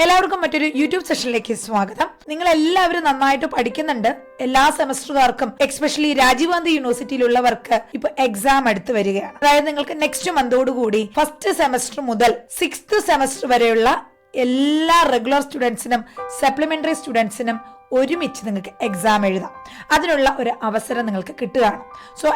എല്ലാവർക്കും മറ്റൊരു യൂട്യൂബ് സെഷനിലേക്ക് സ്വാഗതം. നിങ്ങൾ എല്ലാവരും നന്നായിട്ട് പഠിക്കുന്നുണ്ട്. എല്ലാ സെമസ്റ്ററുകാർക്കും എക്സ്പെഷ്യലി രാജീവ് ഗാന്ധി യൂണിവേഴ്സിറ്റിയിലുള്ളവർക്ക് ഇപ്പൊ എക്സാം അടുത്ത് വരികയാണ്. അതായത് നിങ്ങൾക്ക് നെക്സ്റ്റ് മന്തോടുകൂടി ഫസ്റ്റ് സെമസ്റ്റർ മുതൽ 6th സെമസ്റ്റർ വരെയുള്ള എല്ലാ റെഗുലർ സ്റ്റുഡൻസിനും സപ്ലിമെന്ററി സ്റ്റുഡൻസിനും ഒരുമിച്ച് നിങ്ങൾക്ക് എക്സാം എഴുതാം. അതിനുള്ള ഒരു അവസരം നിങ്ങൾക്ക് കിട്ടുകയാണ്. സോ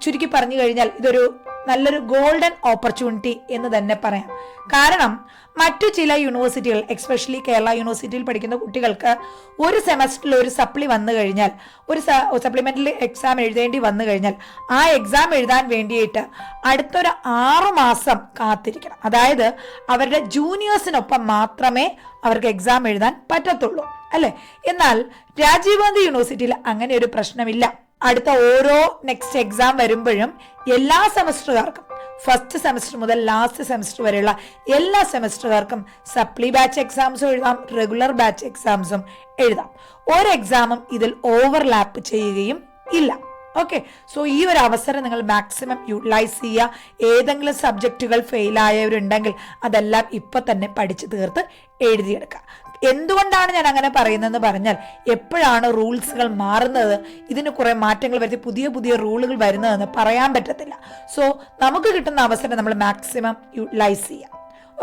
ചുരുക്കി പറഞ്ഞു കഴിഞ്ഞാൽ ഇതൊരു നല്ലൊരു ഗോൾഡൻ ഓപ്പർച്യൂണിറ്റി എന്ന് തന്നെ പറയാം. കാരണം മറ്റു ചില യൂണിവേഴ്സിറ്റികൾ, എക്സ്പെഷ്യലി കേരള യൂണിവേഴ്സിറ്റിയിൽ പഠിക്കുന്ന കുട്ടികൾക്ക് ഒരു സെമസ്റ്ററിൽ ഒരു സപ്ലി വന്നു കഴിഞ്ഞാൽ, ഒരു സപ്ലിമെന്ററി എക്സാം എഴുതേണ്ടി വന്നു കഴിഞ്ഞാൽ ആ എക്സാം എഴുതാൻ വേണ്ടിയിട്ട് അടുത്തൊരു 6 മാസം കാത്തിരിക്കണം. അതായത് അവരുടെ ജൂനിയേഴ്സിനൊപ്പം മാത്രമേ അവർക്ക് എക്സാം എഴുതാൻ പറ്റത്തുള്ളൂ, അല്ലേ? എന്നാൽ രാജീവ് ഗാന്ധി യൂണിവേഴ്സിറ്റിയിൽ അങ്ങനെ ഒരു പ്രശ്നമില്ല. അടുത്ത ഓരോ നെക്സ്റ്റ് എക്സാം വരുമ്പോഴും എല്ലാ സെമസ്റ്ററുകാർക്കും, ഫസ്റ്റ് സെമസ്റ്റർ മുതൽ ലാസ്റ്റ് സെമസ്റ്റർ വരെയുള്ള എല്ലാ സെമസ്റ്ററുകാർക്കും സപ്ലി ബാച്ച് എക്സാംസും എഴുതാം, റെഗുലർ ബാച്ച് എക്സാംസും എഴുതാം. ഒരു എക്സാമും ഇതിൽ ഓവർലാപ്പ് ചെയ്യുകയും ഇല്ല. ഓക്കെ, സോ ഈ ഒരു അവസരം നിങ്ങൾ മാക്സിമം യൂട്ടിലൈസ് ചെയ്യുക. ഏതെങ്കിലും സബ്ജക്റ്റുകൾ ഫെയിൽ ആയവരുണ്ടെങ്കിൽ അതെല്ലാം ഇപ്പൊ തന്നെ പഠിച്ചു തീർത്ത് എഴുതിയെടുക്കുക. എന്തുകൊണ്ടാണ് ഞാൻ അങ്ങനെ പറയുന്നതെന്ന് പറഞ്ഞാൽ, എപ്പോഴാണ് റൂൾസുകൾ മാറുന്നത്, ഇതിന് കുറെ മാറ്റങ്ങൾ വരുത്തി പുതിയ പുതിയ റൂളുകൾ വരുന്നതെന്ന് പറയാൻ പറ്റത്തില്ല. സോ നമുക്ക് കിട്ടുന്ന അവസരം നമ്മൾ മാക്സിമം യൂട്ടിലൈസ് ചെയ്യാം.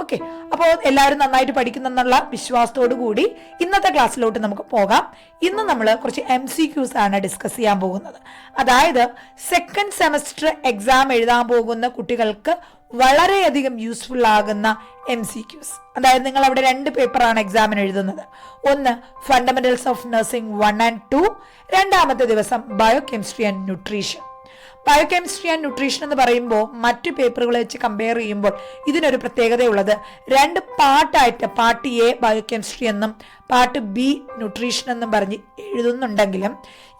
ഓക്കെ, അപ്പോൾ എല്ലാവരും നന്നായിട്ട് പഠിക്കുന്നെന്നുള്ള വിശ്വാസത്തോടു കൂടി ഇന്നത്തെ ക്ലാസ്സിലോട്ട് നമുക്ക് പോകാം. ഇന്ന് നമ്മൾ കുറച്ച് MCQs ആണ് ഡിസ്കസ് ചെയ്യാൻ പോകുന്നത്. അതായത് സെക്കൻഡ് സെമസ്റ്റർ എക്സാം എഴുതാൻ പോകുന്ന കുട്ടികൾക്ക് വളരെയധികം യൂസ്ഫുൾ ആകുന്ന MCQs. അതായത് നിങ്ങൾ അവിടെ 2 പേപ്പറാണ് എക്സാമിന് എഴുതുന്നത്. ഒന്ന് ഫണ്ടമെന്റൽസ് ഓഫ് നഴ്സിംഗ് 1 and 2, രണ്ടാമത്തെ ദിവസം biochemistry and nutrition. Biochemistry and nutrition എന്ന് പറയുമ്പോൾ മറ്റു പേപ്പറുകളെ വെച്ച് കമ്പയർ ചെയ്യുമ്പോൾ ഇതിനൊരു പ്രത്യേകതയുള്ളത്, 2 പാർട്ടായിട്ട്, പാർട്ട് A ബയോകെമിസ്ട്രി എന്നും പാർട്ട് B ന്യൂട്രീഷൻ എന്നും പറഞ്ഞ് എഴുതുന്നുണ്ടെങ്കിലും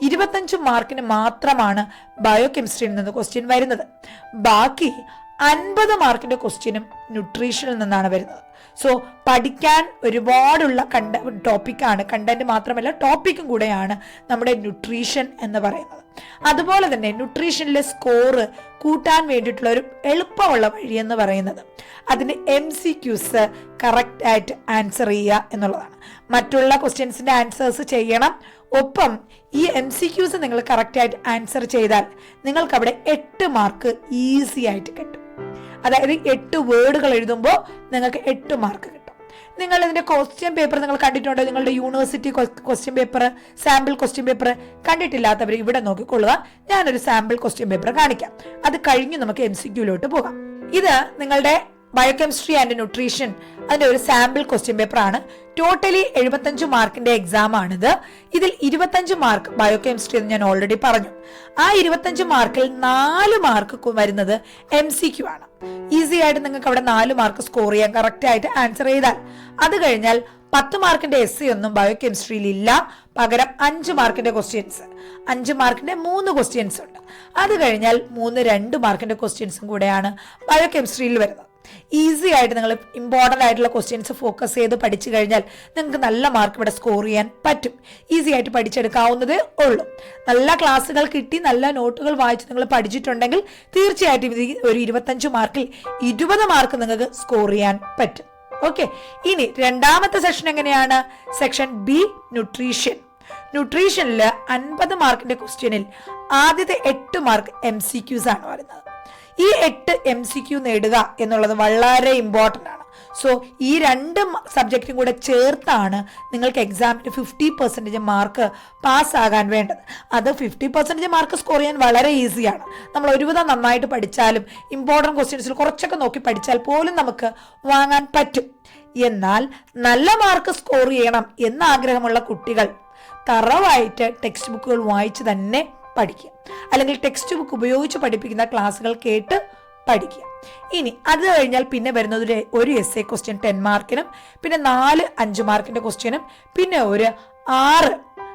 25 മാർക്കിന് മാത്രമാണ് ബയോകെമിസ്ട്രിയിൽ നിന്ന് ക്വസ്റ്റ്യൻ വരുന്നത്. ബാക്കി 50 മാർക്കിന്റെ ക്വസ്റ്റ്യനും ന്യൂട്രീഷനിൽ നിന്നാണ് വരുന്നത്. സോ പഠിക്കാൻ ഒരുപാടുള്ള ടോപ്പിക്കാണ്, കണ്ടന്റ് മാത്രമല്ല ടോപ്പിക്കും കൂടെയാണ് നമ്മുടെ ന്യൂട്രീഷൻ എന്ന് പറയുന്നത്. അതുപോലെ തന്നെ ന്യൂട്രീഷനിലെ സ്കോറ് കൂട്ടാൻ വേണ്ടിയിട്ടുള്ള ഒരു എളുപ്പമുള്ള വഴി എന്ന് പറയുന്നത് അതിന് MCQs കറക്റ്റ് ആയിട്ട് ആൻസർ ചെയ്യുക എന്നുള്ളതാണ്. മറ്റുള്ള ക്വസ്റ്റ്യൻസിന്റെ ആൻസേഴ്സ് ചെയ്യണം, ഒപ്പം ഈ MCQs നിങ്ങൾ കറക്റ്റ് ആയിട്ട് ആൻസർ ചെയ്താൽ നിങ്ങൾക്ക് അവിടെ 8 മാർക്ക് ഈസി ആയിട്ട് കിട്ടും. അതായത് 8 വേർഡുകൾ എഴുതുമ്പോൾ നിങ്ങൾക്ക് 8 മാർക്ക് കിട്ടും. നിങ്ങൾ ഇതിന്റെ ക്വസ്റ്റ്യൻ പേപ്പർ നിങ്ങൾ കണ്ടിട്ടുണ്ടോ? നിങ്ങളുടെ university question paper, sample question paper കണ്ടിട്ടില്ലാത്തവർ ഇവിടെ നോക്കിക്കൊള്ളുക. ഞാനൊരു സാമ്പിൾ ക്വസ്റ്റ്യൻ പേപ്പർ കാണിക്കാം. അത് കഴിഞ്ഞ് നമുക്ക് MCQലോട്ട് പോകാം. ഇത് നിങ്ങളുടെ ബയോകെമിസ്ട്രി ആൻഡ് ന്യൂട്രീഷൻ അതിന്റെ ഒരു സാമ്പിൾ ക്വസ്റ്റ്യൻ പേപ്പർ ആണ്. ടോട്ടലി 75 മാർക്കിന്റെ എക്സാം ആണിത്. ഇതിൽ 25 മാർക്ക് ബയോകെമിസ്ട്രി എന്ന് ഞാൻ ഓൾറെഡി പറഞ്ഞു. ആ 25 മാർക്കിൽ 4 മാർക്ക് വരുന്നത് MCQ ആണ്. ഈസി ആയിട്ട് നിങ്ങൾക്ക് അവിടെ 4 മാർക്ക് സ്കോർ ചെയ്യാൻ കറക്റ്റ് ആയിട്ട് ആൻസർ ചെയ്താൽ. അത് കഴിഞ്ഞാൽ 10 മാർക്കിന്റെ essay ഒന്നും ബയോകെമിസ്ട്രിയിൽ ഇല്ല. പകരം 5 മാർക്കിന്റെ ക്വസ്റ്റ്യൻസ്, 5 മാർക്കിന്റെ 3 ക്വസ്റ്റ്യൻസ് ഉണ്ട്. അത് കഴിഞ്ഞാൽ 2 മാർക്കിന്റെ ക്വസ്റ്റ്യൻസും കൂടെയാണ് ബയോകെമിസ്ട്രിയിൽ വരുന്നത്. ഈസി ആയിട്ട് നിങ്ങൾ ഇമ്പോർട്ടൻ്റ് ആയിട്ടുള്ള ക്വസ്റ്റ്യൻസ് ഫോക്കസ് ചെയ്ത് പഠിച്ചു കഴിഞ്ഞാൽ നിങ്ങൾക്ക് നല്ല മാർക്ക് ഇവിടെ സ്കോർ ചെയ്യാൻ പറ്റും. ഈസി ആയിട്ട് പഠിച്ചെടുക്കാവുന്നതേ ഉള്ളൂ. നല്ല ക്ലാസ്സുകൾ കിട്ടി, നല്ല നോട്ടുകൾ വായിച്ച് നിങ്ങൾ പഠിച്ചിട്ടുണ്ടെങ്കിൽ തീർച്ചയായിട്ടും ഒരു 25 മാർക്കിൽ 20 മാർക്ക് നിങ്ങൾക്ക് സ്കോർ ചെയ്യാൻ പറ്റും. ഓക്കെ, ഇനി രണ്ടാമത്തെ സെക്ഷൻ എങ്ങനെയാണ്? Section B nutrition. ന്യൂട്രീഷനിൽ 50 മാർക്കിന്റെ ക്വസ്റ്റ്യനിൽ ആദ്യത്തെ 8 മാർക്ക് MCQs ആണ് വരുന്നത്. ഈ 8 MCQ നേടുക എന്നുള്ളത് വളരെ ഇമ്പോർട്ടൻ്റ് ആണ്. സോ ഈ 2 സബ്ജക്റ്റും കൂടെ ചേർത്താണ് നിങ്ങൾക്ക് എക്സാമിന് 50% മാർക്ക് പാസ്സാകാൻ വേണ്ടത്. അത് 50% മാർക്ക് സ്കോർ ചെയ്യാൻ വളരെ ഈസിയാണ്. നമ്മൾ ഒരുവിധം നന്നായിട്ട് പഠിച്ചാലും ഇമ്പോർട്ടൻറ്റ് ക്വസ്റ്റ്യൻസിൽ കുറച്ചൊക്കെ നോക്കി പഠിച്ചാൽ പോലും നമുക്ക് വാങ്ങാൻ പറ്റും. എന്നാൽ നല്ല മാർക്ക് സ്കോർ ചെയ്യണം എന്ന ആഗ്രഹമുള്ള കുട്ടികൾ തറവായിട്ട് ടെക്സ്റ്റ് ബുക്കുകൾ വായിച്ച് തന്നെ പഠിക്കുക, അല്ലെങ്കിൽ ടെക്സ്റ്റ് ബുക്ക് ഉപയോഗിച്ച് പഠിപ്പിക്കുന്ന ക്ലാസ്സുകൾ കേട്ട് പഠിക്കുക. ഇനി അത് കഴിഞ്ഞാൽ പിന്നെ വരുന്നത് ഒരു essay ക്വസ്റ്റ്യൻ 10 മാർക്കിനും, പിന്നെ 4 5 മാർക്കിന്റെ ക്വസ്റ്റ്യനും, പിന്നെ ഒരു 6,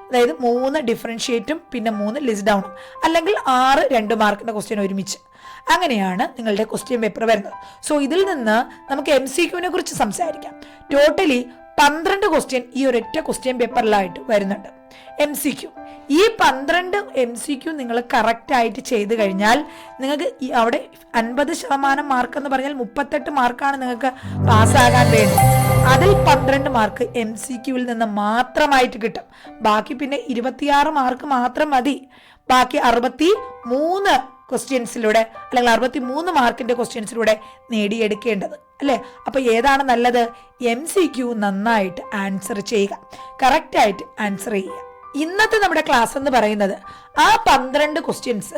അതായത് 3 ഡിഫറൻഷിയേറ്റും പിന്നെ 3 ലിസ്റ്റ് ഡൗണും, അല്ലെങ്കിൽ 6 2 മാർക്കിന്റെ ക്വസ്റ്റ്യൻ ഒരുമിച്ച്. അങ്ങനെയാണ് നിങ്ങളുടെ ക്വസ്റ്റ്യൻ പേപ്പർ വരുന്നത്. സോ ഇതിൽ നിന്ന് നമുക്ക് MCQനെ കുറിച്ച് സംസാരിക്കാം. ടോട്ടലി 12 ക്വസ്റ്റ്യൻ ഈ ഒരൊറ്റ ക്വസ്റ്റ്യൻ പേപ്പറിലായിട്ട് വരുന്നുണ്ട്. MCQ. ഈ 12 MCQ നിങ്ങൾ കറക്റ്റായിട്ട് ചെയ്ത് കഴിഞ്ഞാൽ നിങ്ങൾക്ക് അവിടെ 50% മാർക്ക് എന്ന് പറഞ്ഞാൽ 38 മാർക്കാണ് നിങ്ങൾക്ക് പാസ്സാകാൻ വേണ്ടത്. അതിൽ 12 മാർക്ക് MCQവിൽ നിന്ന് മാത്രമായിട്ട് കിട്ടും. ബാക്കി പിന്നെ 26 മാർക്ക് മാത്രം മതി. ബാക്കി 63 ക്വസ്റ്റ്യൻസിലൂടെ അല്ലെങ്കിൽ 63 മാർക്കിന്റെ ക്വസ്റ്റ്യൻസിലൂടെ നേടിയെടുക്കേണ്ടത് അല്ലേ. അപ്പൊ ഏതാണ് നല്ലത്? MCQ നന്നായിട്ട് ആൻസർ ചെയ്യുക, കറക്റ്റായിട്ട് ആൻസർ ചെയ്യുക. ഇന്നത്തെ നമ്മുടെ ക്ലാസ് എന്ന് പറയുന്നത് ആ 12 ക്വസ്റ്റ്യൻസ്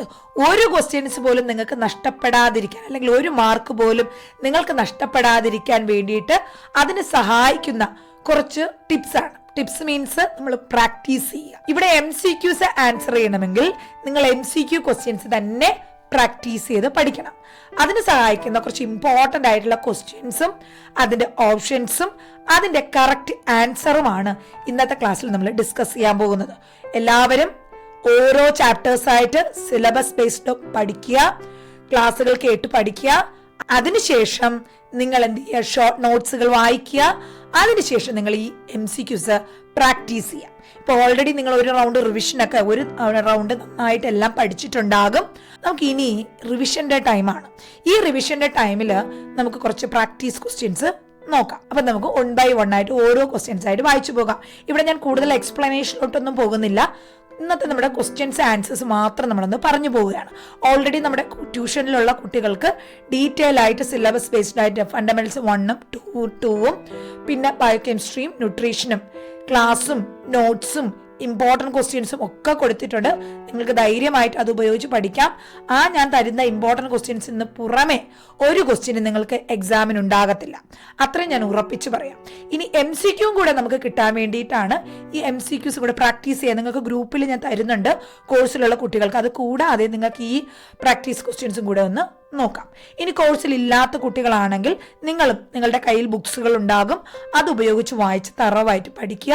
ഒരു ക്വസ്റ്റ്യൻസ് പോലും നിങ്ങൾക്ക് നഷ്ടപ്പെടാതിരിക്കാൻ അല്ലെങ്കിൽ ഒരു മാർക്ക് പോലും നിങ്ങൾക്ക് നഷ്ടപ്പെടാതിരിക്കാൻ വേണ്ടിയിട്ട് അതിന് സഹായിക്കുന്ന കുറച്ച് ടിപ്സ് ആണ്. ടിപ്സ് മീൻസ് നമ്മൾ പ്രാക്ടീസ് ചെയ്യുക. ഇവിടെ MCQs ആൻസർ ചെയ്യണമെങ്കിൽ നിങ്ങൾ MCQ ക്വസ്റ്റ്യൻസ് തന്നെ പ്രാക്ടീസ് ചെയ്ത് പഠിക്കണം. അതിന് സഹായിക്കുന്ന കുറച്ച് ഇമ്പോർട്ടൻ്റ് ആയിട്ടുള്ള ക്വസ്റ്റ്യൻസും അതിൻ്റെ ഓപ്ഷൻസും അതിൻ്റെ കറക്റ്റ് ആൻസറുമാണ് ഇന്നത്തെ ക്ലാസ്സിൽ നമ്മൾ ഡിസ്കസ് ചെയ്യാൻ പോകുന്നത്. എല്ലാവരും ഓരോ ചാപ്റ്റേഴ്സായിട്ട് സിലബസ് ബേസ്ഡ് പഠിക്കുക, ക്ലാസ്സുകൾ കേട്ട് പഠിക്കുക. അതിനുശേഷം നിങ്ങൾ എന്ത് ചെയ്യുക? ഷോർട്ട് നോട്ട്സുകൾ വായിക്കുക. അതിനുശേഷം നിങ്ങൾ ഈ MCQs പ്രാക്ടീസ് ചെയ്യുക. ഇപ്പോൾ ഓൾറെഡി നിങ്ങൾ ഒരു റൗണ്ട് റിവിഷനൊക്കെ ഒരു റൗണ്ട് നന്നായിട്ട് എല്ലാം പഠിച്ചിട്ടുണ്ടാകും. നമുക്ക് ഇനി റിവിഷന്റെ ടൈമാണ്. ഈ റിവിഷന്റെ ടൈമിൽ നമുക്ക് കുറച്ച് പ്രാക്ടീസ് ക്വസ്റ്റ്യൻസ് നോക്കാം. അപ്പം നമുക്ക് 1 by 1 ആയിട്ട് ഓരോ ക്വസ്റ്റ്യൻസ് ആയിട്ട് വായിച്ചു പോകാം. ഇവിടെ ഞാൻ കൂടുതൽ എക്സ്പ്ലനേഷനിലോട്ടൊന്നും പോകുന്നില്ല. ഇന്നത്തെ നമ്മുടെ ക്വസ്റ്റ്യൻസ് ആൻസേഴ്സ് മാത്രം നമ്മളൊന്ന് പറഞ്ഞു പോവുകയാണ്. ഓൾറെഡി നമ്മുടെ ട്യൂഷനിലുള്ള കുട്ടികൾക്ക് ഡീറ്റെയിൽ ആയിട്ട് സിലബസ് ബേസ്ഡ് ആയിട്ട് ഫണ്ടമെന്റൽസ് 1ഉം 2ഉം പിന്നെ ബയോകെമിസ്ട്രിയും ന്യൂട്രീഷനും ക്ലാസ്സും നോട്ട്സും ഇമ്പോർട്ടൻറ്റ് ക്വസ്റ്റ്യൻസും ഒക്കെ കൊടുത്തിട്ടുണ്ട്. നിങ്ങൾക്ക് ധൈര്യമായിട്ട് അത് ഉപയോഗിച്ച് പഠിക്കാം. ഞാൻ തരുന്ന ഇമ്പോർട്ടൻറ്റ് ക്വസ്റ്റ്യൻസിന് പുറമെ ഒരു ക്വസ്റ്റ്യന് നിങ്ങൾക്ക് എക്സാമിന് ഉണ്ടാകത്തില്ല. അത്രയും ഞാൻ ഉറപ്പിച്ച് പറയാം. ഇനി MCQയും കൂടെ നമുക്ക് കിട്ടാൻ വേണ്ടിയിട്ടാണ് ഈ MCQs കൂടെ പ്രാക്ടീസ് ചെയ്യാൻ നിങ്ങൾക്ക് ഗ്രൂപ്പിൽ ഞാൻ തരുന്നുണ്ട് കോഴ്സിലുള്ള കുട്ടികൾക്ക്. അത് കൂടാതെ നിങ്ങൾക്ക് ഈ പ്രാക്ടീസ് ക്വസ്റ്റ്യൻസും കൂടെ ഒന്ന് നോക്കാം. ഇനി കോഴ്സിൽ ഇല്ലാത്ത കുട്ടികളാണെങ്കിൽ നിങ്ങളുടെ കയ്യിൽ ബുക്സുകൾ ഉണ്ടാകും. അത് ഉപയോഗിച്ച് വായിച്ച് തറവായിട്ട് പഠിക്കുക.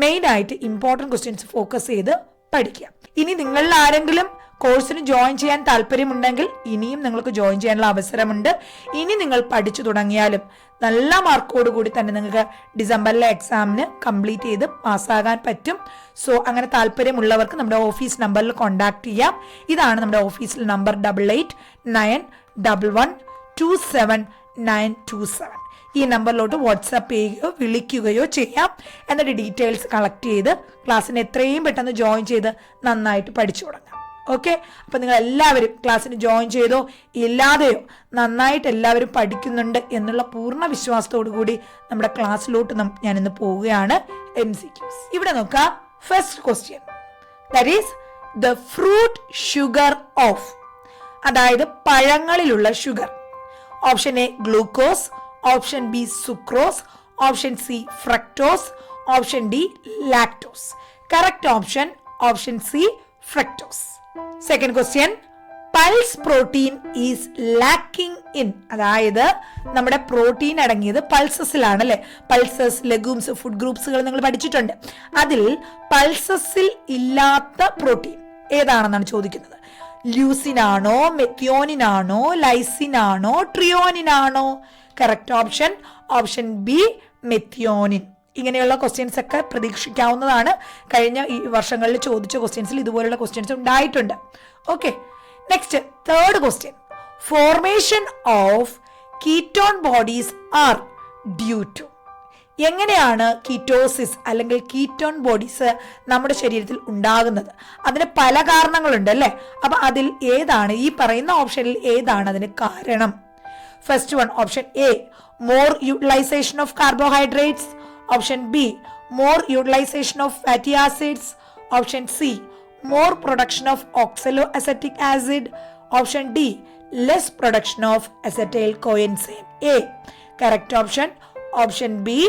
മെയിനായിട്ട് ഇമ്പോർട്ടൻറ്റ് ക്വസ്റ്റ്യൻസ് ഫോക്കസ് ചെയ്ത് പഠിക്കുക. ഇനി നിങ്ങളിൽ ആരെങ്കിലും കോഴ്സിന് ജോയിൻ ചെയ്യാൻ താല്പര്യമുണ്ടെങ്കിൽ ഇനിയും നിങ്ങൾക്ക് ജോയിൻ ചെയ്യാനുള്ള അവസരമുണ്ട്. ഇനി നിങ്ങൾ പഠിച്ചു തുടങ്ങിയാലും നല്ല മാർക്കോട് കൂടി തന്നെ നിങ്ങൾക്ക് ഡിസംബറിലെ എക്സാമിന് കംപ്ലീറ്റ് ചെയ്ത് പാസ്സാകാൻ പറ്റും. സോ അങ്ങനെ താല്പര്യമുള്ളവർക്ക് നമ്മുടെ ഓഫീസ് നമ്പറിൽ കോൺടാക്ട് ചെയ്യാം. ഇതാണ് നമ്മുടെ ഓഫീസിൽ നമ്പർ 8891272927. ഈ നമ്പറിലോട്ട് വാട്സാപ്പ് ചെയ്യുകയോ വിളിക്കുകയോ ചെയ്യാം. എന്നിട്ട് ഡീറ്റെയിൽസ് കളക്ട് ചെയ്ത് ക്ലാസ്സിന് എത്രയും പെട്ടെന്ന് ജോയിൻ ചെയ്ത് നന്നായിട്ട് പഠിച്ചു തുടങ്ങാം. ഓക്കെ, അപ്പം നിങ്ങൾ എല്ലാവരും ക്ലാസ്സിന് ജോയിൻ ചെയ്തോ ഇല്ലാതെയോ നന്നായിട്ട് എല്ലാവരും പഠിക്കുന്നുണ്ട് എന്നുള്ള പൂർണ്ണ വിശ്വാസത്തോടു കൂടി നമ്മുടെ ക്ലാസ്സിലോട്ട് ഞാനിന്ന് പോവുകയാണ്. MCQs ഇവിടെ നോക്കാം. First question, that is the fruit sugar of, അതായത് പഴങ്ങളിലുള്ള sugar. Option A glucose, option B sucrose, option C fructose, option D lactose. Correct option option C fructose. Second question, pulse protein is lacking in, അതായത് നമ്മുടെ protein അടങ്ങിയത് പൾസസിലാണ് അല്ലെ. Pulses, ലെഗൂംസ്, food ഗ്രൂപ്പ്സുകൾ നിങ്ങൾ പഠിച്ചിട്ടുണ്ട്. അതിൽ പൾസസിൽ ഇല്ലാത്ത protein ഏതാണെന്നാണ് ചോദിക്കുന്നത്. ല്യൂസിനാണോ, മെത്തിയോനിനാണോ, ലൈസിനാണോ, ട്രിയോനിനാണോ? Correct option option B methionine. ഇങ്ങനെയുള്ള ക്വസ്റ്റ്യൻസ് ഒക്കെ പ്രതീക്ഷിക്കാവുന്നതാണ്. കഴിഞ്ഞ ഈ വർഷങ്ങളിൽ ചോദിച്ച ക്വസ്റ്റ്യൻസിൽ ഇതുപോലുള്ള ക്വസ്റ്റ്യൻസ് ഉണ്ടായിട്ടുണ്ട്. Okay, next third question, formation of ketone bodies are due to. എങ്ങനെയാണ് കീറ്റോസിസ് അല്ലെങ്കിൽ കീറ്റോൺ ബോഡീസ് നമ്മുടെ ശരീരത്തിൽ ഉണ്ടാകുന്നത്? അതിന് പല കാരണങ്ങളുണ്ട് അല്ലേ. അപ്പൊ അതിൽ ഏതാണ്, ഈ പറയുന്ന ഓപ്ഷനിൽ ഏതാണ് അതിന് കാരണം? First one, option A more utilisation of carbohydrates, option B more utilisation of fatty acids, option C more production of oxaloacetic acid, option D less production of acetyl coenzyme A. Correct option option B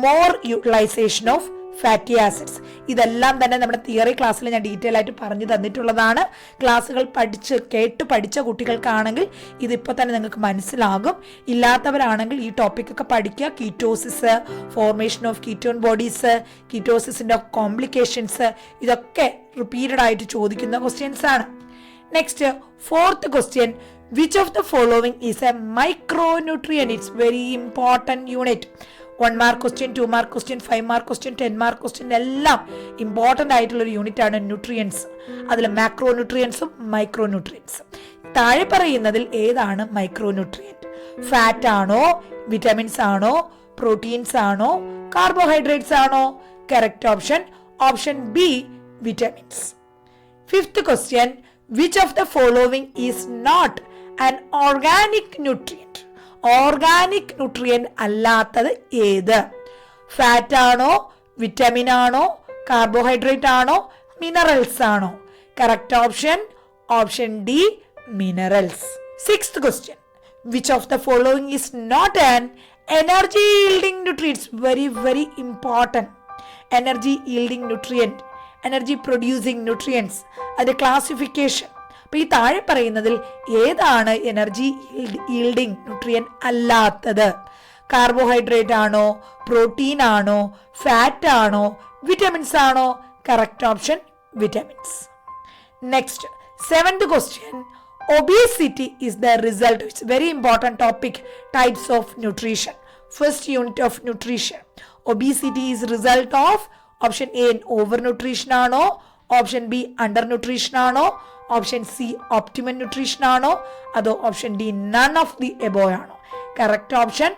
more utilisation of fatty acids. ഇതെല്ലാം തന്നെ നമ്മുടെ theory ക്ലാസ്സിൽ ഞാൻ detail ആയിട്ട് പറഞ്ഞു തന്നിട്ടുള്ളതാണ്. ക്ലാസ്സുകൾ കേട്ട് പഠിച്ച കുട്ടികൾക്കാണെങ്കിൽ ഇതിപ്പോൾ തന്നെ നിങ്ങൾക്ക് മനസ്സിലാകും. ഇല്ലാത്തവരാണെങ്കിൽ ഈ ടോപ്പിക്കൊക്കെ പഠിക്കുക. Ketosis, formation of ketone bodies, കീറ്റോസിസിൻ്റെ കോംപ്ലിക്കേഷൻസ്, ഇതൊക്കെ റിപ്പീറ്റഡ് ആയിട്ട് ചോദിക്കുന്ന ക്വസ്റ്റ്യൻസ് ആണ്. Next fourth question, which of the following is a micronutrient? It's very important unit. 1 mark question, 2 mark question, 5 mark question, 10 mark question എല്ലാം ഇമ്പോർട്ടൻ്റ് ആയിട്ടുള്ള ഒരു unit ആണ് nutrients. അതിൽ മാക്രോ ന്യൂട്രിയൻസും മൈക്രോ ന്യൂട്രിയൻസും. താഴെ പറയുന്നതിൽ ഏതാണ് മൈക്രോ ന്യൂട്രിയൻറ്റ്? ഫാറ്റ് ആണോ, വിറ്റമിൻസ് ആണോ, പ്രോട്ടീൻസ് ആണോ, കാർബോഹൈഡ്രേറ്റ്സ് ആണോ? Correct option option B, vitamins. 5th question, which of the following is not an organic nutrient? Organic nutrient അല്ലാത്തത് ഏത്? ഫാറ്റ് ആണോ, വിറ്റമിൻ ആണോ, കാർബോഹൈഡ്രേറ്റ് ആണോ, മിനറൽസ് ആണോ? Correct option option D, minerals. 6th question, which of the following is not an energy yielding nutrient? Very important. Energy yielding nutrient, energy producing nutrients, അതിന്റെ classification. അപ്പൊ ഈ താഴെ പറയുന്നതിൽ ഏതാണ് എനർജി ഈൽഡിങ് ന്യൂട്രിയൻ അല്ലാത്തത്? Carbohydrate ആണോ, protein ആണോ, fat ആണോ, വിറ്റമിൻസ് ആണോ? Correct option vitamins. Next 7th question, obesity is the result. It's very important topic. Types of nutrition. First unit of nutrition. Obesity is result of option A overnutrition ആണോ, option B undernutrition ആണോ, option C optimal nutrition ആണോ, അതോ option D none of the above ആണോ? Correct option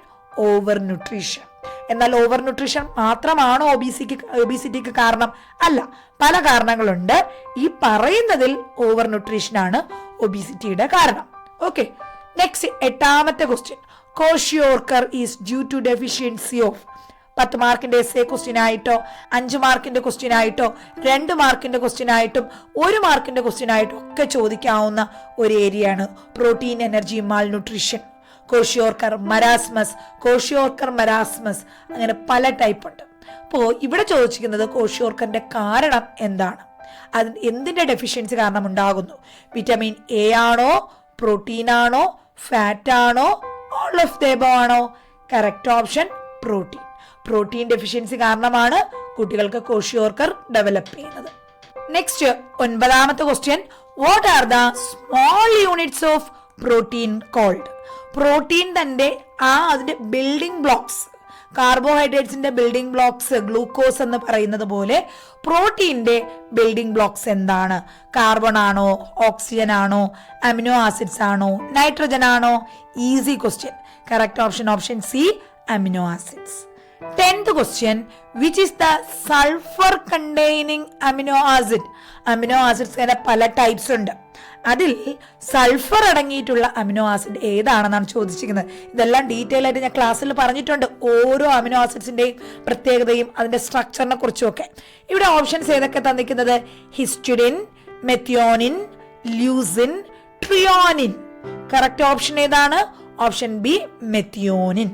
overnutrition. എന്നാൽ overnutrition മാത്രമാണോ ഒബീസിറ്റിക്ക് കാരണം? അല്ല, പല കാരണങ്ങളുണ്ട്. ഈ പറയുന്നതിൽ ഓവർ ന്യൂട്രീഷൻ ആണ് ഒബീസിറ്റിയുടെ കാരണം. ഓക്കെ, നെക്സ്റ്റ് 8ാമത്തെ question, kwashiorkor is due to deficiency of. 10 മാർക്കിന്റെ എസ്സേ ക്വസ്റ്റ്യൻ ആയിട്ടോ, 5 മാർക്കിന്റെ ക്വസ്റ്റ്യൻ ആയിട്ടോ, 2 മാർക്കിന്റെ ക്വസ്റ്റ്യൻ ആയിട്ടും 1 മാർക്കിന്റെ ക്വസ്റ്റ്യൻ ആയിട്ടും ഒക്കെ ചോദിക്കാവുന്ന ഒരു ഏരിയയാണ് പ്രോട്ടീൻ എനർജി മാൽ ന്യൂട്രീഷൻ. കോഷിയോർക്കർ മരാസ്മസ് അങ്ങനെ പല ടൈപ്പ് ഉണ്ട്. അപ്പോൾ ഇവിടെ ചോദിച്ചിരിക്കുന്നത് കോഷിയോർക്കറിന്റെ കാരണം എന്താണ്, അത് എന്തിന്റെ ഡെഫിഷ്യൻസി കാരണം ഉണ്ടാകുന്നു? വിറ്റമിൻ എ ആണോ, പ്രോട്ടീൻ ആണോ, ഫാറ്റ് ആണോ, ഓൾ ഓഫ് ദ എബോവ് ആണോ? Correct option protein. Protein deficiency കാരണമാണ് കുട്ടികൾക്ക് കോഷിയോർക്കർ ഡെവലപ്പ് ചെയ്യുന്നത്. നെക്സ്റ്റ് 9ാമത്തെ question, what are the small units of protein called? Protein തന്റെ അതിന്റെ ബിൽഡിംഗ് ബ്ലോക്സ്, കാർബോഹൈഡ്രേറ്റ്സിന്റെ ബിൽഡിംഗ് ബ്ലോക്സ് ഗ്ലൂക്കോസ് എന്ന് പറയുന്നത് പോലെ പ്രോട്ടീന്റെ ബിൽഡിംഗ് ബ്ലോക്സ് എന്താണ്? കാർബൺ ആണോ, ഓക്സിജൻ ആണോ, അമിനോ ആസിഡ്സ് ആണോ, നൈട്രജൻ ആണോ? Easy question. Correct option option C, amino acids. 10th question, which is the sulfur containing amino acid? Amino acids പല ടൈപ്സ് ഉണ്ട്. അതിൽ സൾഫർ അടങ്ങിയിട്ടുള്ള അമിനോ ആസിഡ് ഏതാണെന്നാണ് ചോദിച്ചിരിക്കുന്നത്. ഇതെല്ലാം ഡീറ്റെയിൽ ആയിട്ട് ഞാൻ ക്ലാസ്സിൽ പറഞ്ഞിട്ടുണ്ട്, ഓരോ അമിനോ ആസിഡ്സിന്റെയും പ്രത്യേകതയും അതിന്റെ സ്ട്രക്ചറിനെ കുറിച്ചും ഒക്കെ. ഇവിടെ ഓപ്ഷൻസ് ഏതൊക്കെ തന്നിരിക്കുന്നത്? Histidine, methionine, leucine, threonine. Correct option ഏതാണ്? Option B, methionine.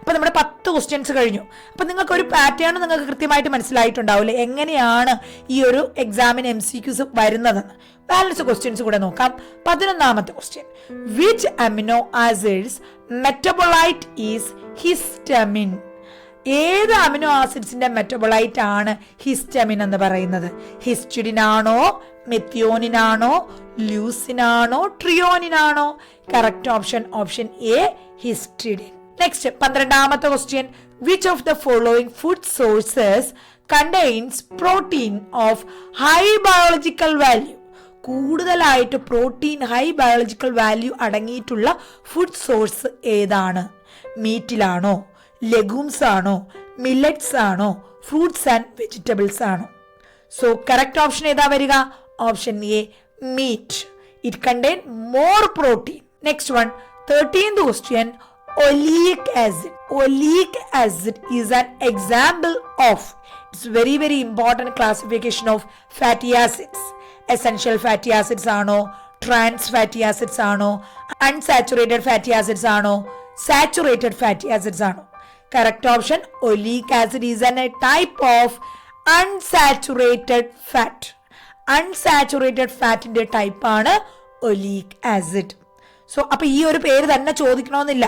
അപ്പൊ നമ്മുടെ 10 ക്വസ്റ്റ്യൻസ് കഴിഞ്ഞു. അപ്പൊ നിങ്ങൾക്ക് ഒരു പാറ്റേൺ നിങ്ങൾക്ക് കൃത്യമായിട്ട് മനസ്സിലായിട്ടുണ്ടാവില്ലേ എങ്ങനെയാണ് ഈ ഒരു എക്സാമിന് MCQs വരുന്നതെന്ന്. ബാലൻസ് ക്വസ്റ്റ്യൻസ് കൂടെ നോക്കാം. 11ാമത്തെ question, which amino acids metabolite is histamine? ഏത് അമിനോ ആസിഡ്സിന്റെ മെറ്റബോളൈറ്റ് ആണ് ഹിസ്റ്റമിൻ എന്ന് പറയുന്നത്? ഹിസ്റ്റിഡിൻ ആണോ, മെത്തിയോണിൻ ആണോ, ല്യൂസിൻ ആണോ, ട്രിയോണിൻ ആണോ? Correct option option A, histidine. Next 12ാമത്തെ question, which of the following food sources contains protein of high biological value? കൂടുതലായിട്ട് പ്രോട്ടീൻ ഹൈ ബയോളജിക്കൽ വാല്യൂ അടങ്ങിയിട്ടുള്ള ഫുഡ് സോഴ്സ് ഏതാണ്? മീറ്റിലാണോ, ലെഗൂംസ് ആണോ, മില്ലറ്റ്സ് ആണോ, ഫ്രൂട്ട്സ് ആൻഡ് വെജിറ്റബിൾസ് ആണോ? So correct option ഏതാ വരിക? Option A, meat. It contain more protein. Next one 13th question, oleic acid. Oleic acid is an example of, it's very important classification of fatty acids. Essential fatty acids ആണോ, trans fatty acids ആണോ, unsaturated fatty acids ആണോ, saturated fatty acids ആണോ? Correct option, oleic acid is a type of unsaturated fat. Unsaturated fat ന്റെ type ആണ് oleic acid. So അപ്പൊ ഈ ഒരു പേര് തന്നെ ചോദിക്കണമെന്നില്ല.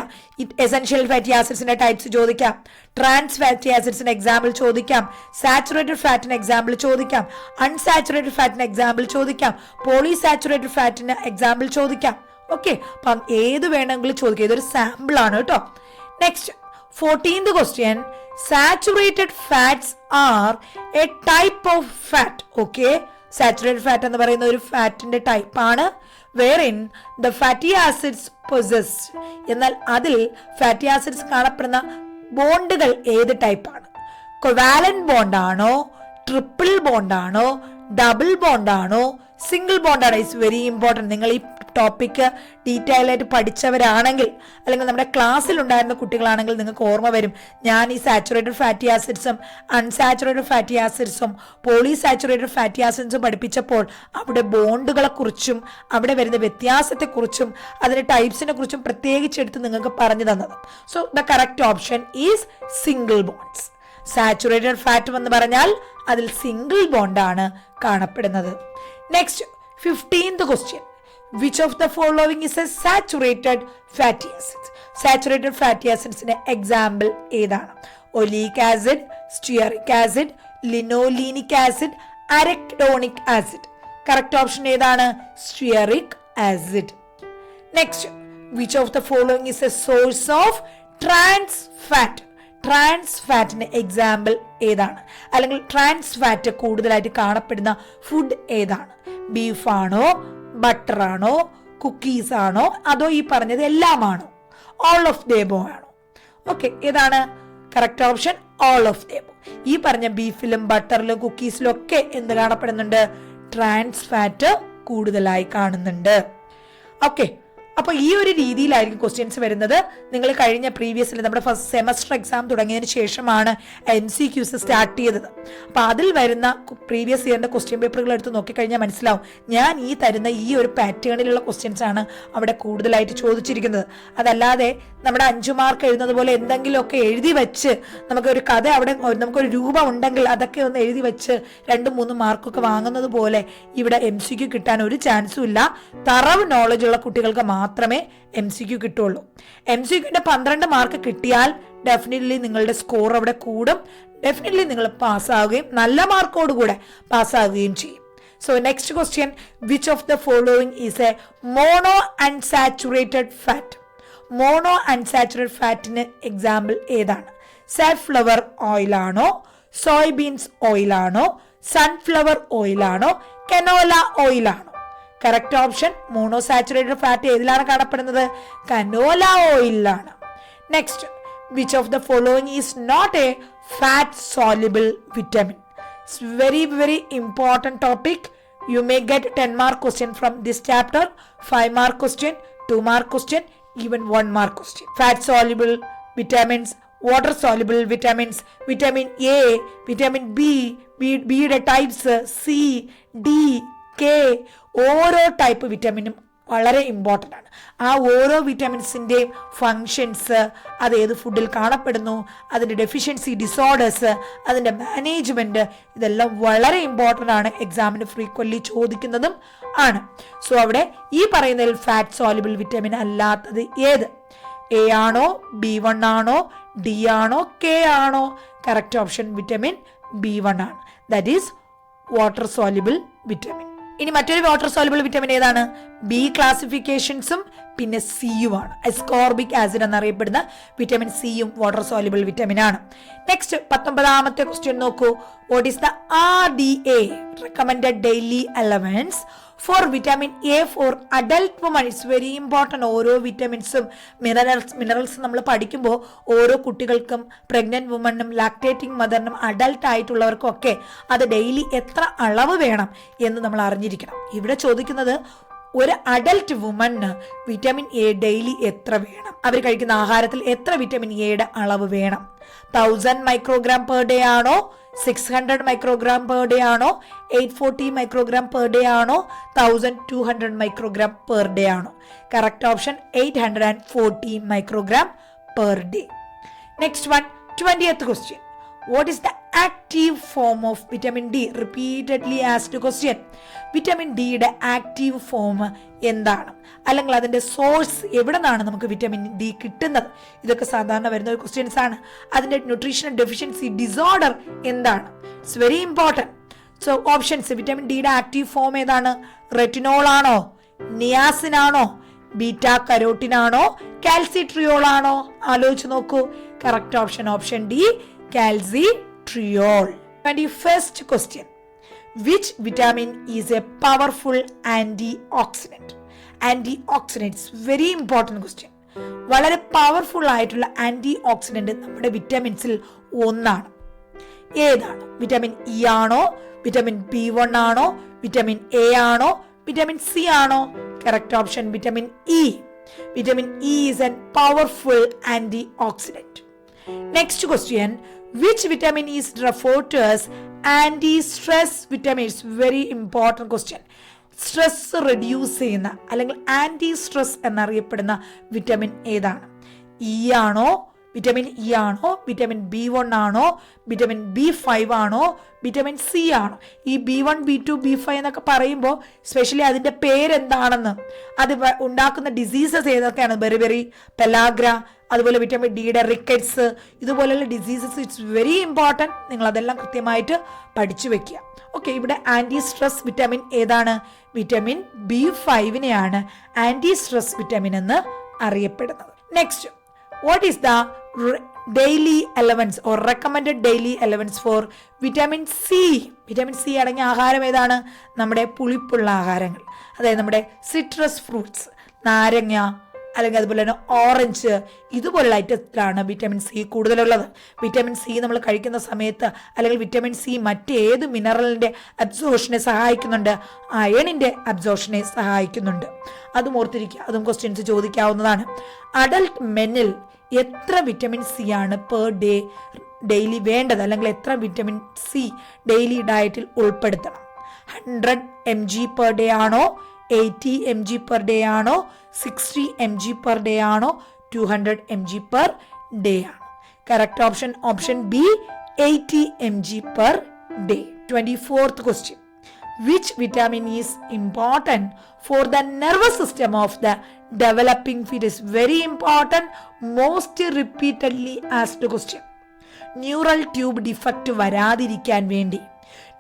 എസെൻഷ്യൽ ഫാറ്റി ആസിഡ്സിന്റെ ടൈപ്സ് ചോദിക്കാം, ട്രാൻസ് ഫാറ്റി ആസിഡ്സിന് എക്സാമ്പിൾ ചോദിക്കാം, സാച്ചുറേറ്റഡ് ഫാറ്റിന് എക്സാമ്പിൾ ചോദിക്കാം, അൺസാച്ചുറേറ്റഡ് ഫാറ്റിന് എക്സാമ്പിൾ ചോദിക്കാം, പോളിസാച്ചുറേറ്റഡ് ഫാറ്റിന് എക്സാമ്പിൾ ചോദിക്കാം. ഓക്കെ, അപ്പം ഏത് വേണമെങ്കിലും ചോദിക്കാം. ഇതൊരു സാമ്പിൾ ആണ് കേട്ടോ. Next 14th question, saturated fats are a type of fat. Okay, saturated fat എന്ന് പറയുന്ന ഒരു ഫാറ്റിന്റെ ടൈപ്പ് ആണ്. wherein the fatty acids possessed, എന്നാൽ അതിൽ ഫാറ്റി ആസിഡ്സ് കാണപ്പെടുന്ന ബോണ്ടുകൾ ഏത് ടൈപ്പാണ്? കൊവാലന്റ് ബോണ്ട് ആണോ, ട്രിപ്പിൾ ബോണ്ട് ആണോ, ഡബിൾ ബോണ്ട് ആണോ, സിംഗിൾ ബോണ്ട് ആണോ? It's very important. നിങ്ങൾ ഈ ടോപ്പിക്ക് ഡീറ്റെയിൽ ആയിട്ട് പഠിച്ചവരാണെങ്കിൽ, അല്ലെങ്കിൽ നമ്മുടെ ക്ലാസ്സിൽ ഉണ്ടായിരുന്ന കുട്ടികളാണെങ്കിൽ നിങ്ങൾക്ക് ഓർമ്മ വരും, ഞാൻ ഈ സാച്ചുറേറ്റഡ് ഫാറ്റി ആസിഡ്സും അൺസാച്ചുറേറ്റഡ് ഫാറ്റി ആസിഡ്സും പോളിസാച്ചുറേറ്റഡ് ഫാറ്റി ആസിഡ്സും പഠിപ്പിച്ചപ്പോൾ അവിടെ ബോണ്ടുകളെ കുറിച്ചും അവിടെ വരുന്ന വ്യത്യാസത്തെക്കുറിച്ചും അതിന്റെ ടൈപ്സിനെ കുറിച്ചും പ്രത്യേകിച്ച് എടുത്ത് നിങ്ങൾക്ക് പറഞ്ഞു തന്നത്. So the correct option is single bonds. Saturated fat എന്ന് പറഞ്ഞാൽ അതിൽ സിംഗിൾ ബോണ്ടാണ് കാണപ്പെടുന്നത്. Next 15th question. Which of the following is a saturated fatty acids? Saturated fatty acids example ഏതാണ്? Oleic acid, stearic acid, linolenic acid, arachidonic acid. Correct option ഏതാണ്? Stearic acid. Next, which of the following is a source of trans fat? Trans ഫാറ്റിന് example ഏതാണ്? അല്ലെങ്കിൽ trans fat കൂടുതലായിട്ട് കാണപ്പെടുന്ന food ഏതാണ്? ബീഫാണോ, butter ആണോ, cookies ആണോ, അതോ ഈ പറഞ്ഞത് എല്ലാമാണോ? ഓൾ ഓഫ് ദ എബോവ് ആണോ? ഓക്കെ, ഏതാണ് correct option? All of the above. ഈ പറഞ്ഞ ബീഫിലും ബട്ടറിലും കുക്കീസിലും ഒക്കെ എന്ത് കാണപ്പെടുന്നുണ്ട്? ട്രാൻസ് ഫാറ്റ് കൂടുതലായി കാണുന്നുണ്ട്. ഓക്കെ, അപ്പൊ ഈ ഒരു രീതിയിലായിരിക്കും ക്വസ്റ്റ്യൻസ് വരുന്നത്. നിങ്ങൾ കഴിഞ്ഞ പ്രീവിയസിൽ നമ്മുടെ ഫസ്റ്റ് സെമസ്റ്റർ എക്സാം തുടങ്ങിയതിന് ശേഷമാണ് MCQs സ്റ്റാർട്ട് ചെയ്തത്. അപ്പൊ അതിൽ വരുന്ന പ്രീവിയസ് ഇയറിന്റെ ക്വസ്റ്റ്യൻ പേപ്പറുകൾ എടുത്ത് നോക്കിക്കഴിഞ്ഞാൽ മനസ്സിലാവും, ഞാൻ ഈ തരുന്ന ഈ ഒരു പാറ്റേണിലുള്ള ക്വസ്റ്റ്യൻസ് ആണ് അവിടെ കൂടുതലായിട്ട് ചോദിച്ചിരിക്കുന്നത്. അതല്ലാതെ നമ്മുടെ 5 മാർക്ക് എഴുതുന്നത് പോലെ എന്തെങ്കിലുമൊക്കെ എഴുതി വെച്ച് നമുക്കൊരു കഥ അവിടെ നമുക്കൊരു രൂപം ഉണ്ടെങ്കിൽ അതൊക്കെ ഒന്ന് എഴുതി വെച്ച് 2-3 മാർക്കൊക്കെ വാങ്ങുന്നത് പോലെ ഇവിടെ MCQ കിട്ടാൻ ഒരു ചാൻസും ഇല്ല. തറവ് നോളജ് ഉള്ള കുട്ടികൾക്ക് മാത്രമേ MCQ കിട്ടുള്ളൂ. MCQന്റെ 12 മാർക്ക് കിട്ടിയാൽ ഡെഫിനറ്റ്ലി നിങ്ങളുടെ സ്കോർ അവിടെ കൂടും. ഡെഫിനറ്റ്ലി നിങ്ങൾ പാസ്സാവുകയും നല്ല മാർക്കോടുകൂടെ പാസ്സാവുകയും ചെയ്യും. So next question, which of the following is a mono unsaturated fat? Mono unsaturated ഫാറ്റിന് എക്സാമ്പിൾ ഏതാണ്? സൺഫ്ലവർ ഓയിലാണോ, സോയാബീൻസ് ഓയിലാണോ, സൺഫ്ലവർ ഓയിലാണോ, കനോല ഓയിലാണോ? കറക്റ്റ് ഓപ്ഷൻ മോണോസാച്ചുറേറ്റഡ് ഫാറ്റ് ഏതിലാണ് കാണപ്പെടുന്നത്? കനോല ഓയിലാണ്. Next, which of the following is not a fat soluble vitamin? It's very important topic. You may get 10 mark question from this chapter, 5 mark question, 2 mark question, even 1 mark question. Fat soluble vitamins, water soluble vitamins, vitamin A, vitamin B യുടെ types C, D, K, ഓരോ type വിറ്റമിനും വളരെ important ആണ്. ആ ഓരോ വിറ്റമിൻസിൻ്റെയും functions, അത് ഏത് ഫുഡിൽ കാണപ്പെടുന്നു, അതിൻ്റെ ഡെഫിഷ്യൻസി ഡിസോർഡേഴ്സ്, അതിൻ്റെ മാനേജ്മെൻറ്റ്, ഇതെല്ലാം വളരെ ഇമ്പോർട്ടൻ്റ് ആണ്. എക്സാമിന് ഫ്രീക്വൻലി ചോദിക്കുന്നതും ആണ്. സോ അവിടെ ഈ പറയുന്നതിൽ ഫാറ്റ് സോലുബിൾ വിറ്റമിൻ അല്ലാത്തത് ഏത്? A ആണോ, B1 ആണോ, D ആണോ, K ആണോ? കറക്റ്റ് ഓപ്ഷൻ വിറ്റമിൻ B1 ആണ്. That is water soluble vitamin. ഇനി മറ്റൊരു വാട്ടർ സോലുബിൾ വിറ്റമിൻ ഏതാണ്? ബി ക്ലാസിഫിക്കേഷൻസും പിന്നെ സിയുമാണ്. എസ്കോർബിക് ആസിഡ് എന്നറിയപ്പെടുന്ന വിറ്റമിൻ സിയും വാട്ടർ സോലുബിൾ വിറ്റമിൻ ആണ്. നെക്സ്റ്റ് 19ാമത്തെ ക്വസ്റ്റ്യൻ നോക്കൂ. What is the RDA recommended daily allowance for vitamin A for adult woman? It's very important. ഓരോ വിറ്റമിൻസും മിനറൽസ് നമ്മൾ പഠിക്കുമ്പോൾ ഓരോ കുട്ടികൾക്കും, പ്രഗ്നന്റ് വുമണിനും, ലാക്ടേറ്റിംഗ് മദറിനും, അഡൽട്ട് ആയിട്ടുള്ളവർക്കും ഒക്കെ അത് ഡെയിലി എത്ര അളവ് വേണം എന്ന് നമ്മൾ അറിഞ്ഞിരിക്കണം. ഇവിടെ ചോദിക്കുന്നത് ഒരു അഡൽട്ട് വുമണിന് വിറ്റാമിൻ എ ഡെയിലി എത്ര വേണം, അവർ കഴിക്കുന്ന ആഹാരത്തിൽ എത്ര വിറ്റാമിൻ എയുടെ അളവ് വേണം? 1000 മൈക്രോഗ്രാം പെർ ഡേ ആണോ, 600 മൈക്രോഗ്രാം പെർ ഡേ ആണോ, 840 മൈക്രോഗ്രാം പെർ ഡേ ആണോ, 1200 മൈക്രോഗ്രാം പെർ ഡേ ആണോ? Correct option 840 microgram per day. Next one, 20th question. What is the active form of vitamin D? Repeatedly asked question. Vitamin ഡിയുടെ active form എന്താണ്? അല്ലെങ്കിൽ അതിൻ്റെ source എവിടെ നിന്നാണ് നമുക്ക് വിറ്റമിൻ ഡി കിട്ടുന്നത്? ഇതൊക്കെ സാധാരണ വരുന്ന ഒരു ക്വസ്റ്റ്യൻസ് ആണ്. അതിൻ്റെ ന്യൂട്രീഷണൽ ഡെഫിഷ്യൻസി ഡിസോർഡർ എന്താണ്? It's very important. So options, vitamin ഡിയുടെ ആക്റ്റീവ് ഫോം ഏതാണ്? റെറ്റിനോൾ ആണോ, നിയാസിൻ ആണോ, ബീറ്റ കരോട്ടിൻ ആണോ, കാൽസിട്രിയോൾ ആണോ? ആലോചിച്ച് നോക്കൂ. Correct option D, calcitriol. 21st question. Which vitamin is a powerful antioxidant? Antioxidant is very important question. വളരെ പവർഫുൾ ആയിട്ടുള്ള ആന്റി ഓക്സിഡന്റ് നമ്മുടെ വിറ്റാമിൻസിൽ ഒന്നാണ്. ഏതാണ്? വിറ്റാമിൻ ഇ ആണോ, വിറ്റാമിൻ B1 ആണോ, വിറ്റാമിൻ എ ആണോ, വിറ്റാമിൻ സി ആണോ? Correct option vitamin E. Vitamin E is an powerful antioxidant. Next question. Which vitamin is referred to as anti-stress vitamin? It's very important question. Stress reduce ചെയ്യുന്ന അല്ലെങ്കിൽ anti stress എന്നറിയപ്പെടുന്ന vitamin ഏതാണ്? E ആണോ, vitamin E ആണോ, vitamin B1 ആണോ, vitamin B5 ആണോ, vitamin C ആണോ? ഈ B1, B2, B5 എന്നൊക്കെ പറയുമ്പോൾ സ്പെഷ്യലി അതിൻ്റെ പേരെന്താണെന്ന്, അത് ഉണ്ടാക്കുന്ന ഡിസീസസ് ഏതൊക്കെയാണ്? ബെറിബെറി, പെലാഗ്ര, അതുപോലെ വിറ്റാമിൻ ഡിയുടെ റിക്കറ്റ്സ്, ഇതുപോലെയുള്ള ഡിസീസസ് ഇറ്റ്സ് വെരി ഇമ്പോർട്ടൻറ്റ്. നിങ്ങൾ അതെല്ലാം കൃത്യമായിട്ട് പഠിച്ചു വെക്കുക. ഓക്കെ, ഇവിടെ ആൻറ്റി സ്ട്രെസ് വിറ്റാമിൻ ഏതാണ്? വിറ്റാമിൻ B5നെയാണ് ആൻറ്റി സ്ട്രെസ് വിറ്റാമിൻ എന്ന് അറിയപ്പെടുന്നത്. Next, what is the daily allowance or recommended daily allowance for vitamin C? Vitamin C അടങ്ങിയ ആഹാരം ഏതാണ്? നമ്മുടെ പുളിപ്പുള്ള ആഹാരങ്ങൾ, അതായത് നമ്മുടെ സിട്രസ് ഫ്രൂട്ട്സ്, നാരങ്ങ അല്ലെങ്കിൽ അതുപോലെ തന്നെ ഓറഞ്ച്, ഇതുപോലുള്ള ഐറ്റത്തിലാണ് വിറ്റാമിൻ സി കൂടുതലുള്ളത്. വിറ്റാമിൻ സി നമ്മൾ കഴിക്കുന്ന സമയത്ത് അല്ലെങ്കിൽ വിറ്റാമിൻ സി മറ്റേത് മിനറലിൻ്റെ അബ്സോർഷനെ സഹായിക്കുന്നുണ്ട്? അയണിൻ്റെ അബ്സോർഷനെ സഹായിക്കുന്നുണ്ട്. അതും ഓർത്തിരിക്കുക, അതും ക്വസ്റ്റ്യൻസ് ചോദിക്കാവുന്നതാണ്. അഡൽട്ട് മെന്നിൽ എത്ര വിറ്റാമിൻ സി ആണ് പെർ ഡേ ഡെയിലി വേണ്ടത്, അല്ലെങ്കിൽ എത്ര വിറ്റാമിൻ സി ഡെയിലി ഡയറ്റിൽ ഉൾപ്പെടുത്തണം? 100 mg പെർ ഡേ ആണോ, 80 mg പെർ ഡേ ആണോ, 60 mg പെർ ഡേ ആണോ, 200 mg പെർ ഡേ ആണോ? Correct option option B, 80 mg per day. 24th question. Which vitamin is important for the nervous system of the developing fetus? Very important, most repeatedly asked question. Neural tube defect വരാതിരിക്കാൻ വേണ്ടി,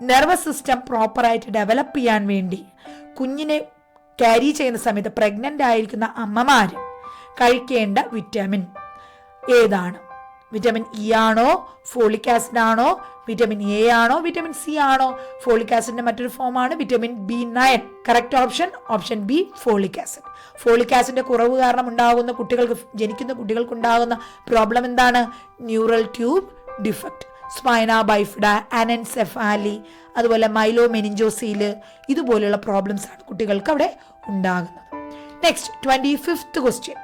nervous system പ്രോപ്പറായിട്ട് develop ചെയ്യാൻ വേണ്ടി, കുഞ്ഞിനെ carry ചെയ്യുന്ന സമയത്ത് pregnant ആയിരിക്കുന്ന അമ്മമാർ കഴിക്കേണ്ട വിറ്റാമിൻ ഏതാണ്? വിറ്റാമിൻ ഇ ആണോ, ഫോളിക് ആസിഡ് ആണോ, വിറ്റാമിൻ എ ആണോ, വിറ്റാമിൻ സി ആണോ? ഫോളിക് ആസിഡിന്റെ മറ്റൊരു ഫോമാണ് vitamin B9. Correct option option B, folic acid. Folic ആസിഡിന്റെ കുറവ് കാരണം ഉണ്ടാകുന്ന കുട്ടികൾക്ക്, ജനിക്കുന്ന കുട്ടികൾക്ക് ഉണ്ടാകുന്ന പ്രോബ്ലം എന്താണ്? Neural tube defect, spina bifida, anencephaly, അതുപോലെ മൈലോ മെനിഞ്ചോസീല്, ഇതുപോലെയുള്ള പ്രോബ്ലംസ് ആണ് കുട്ടികൾക്ക് അവിടെ ഉണ്ടാകുന്നത്. Next, 25th question.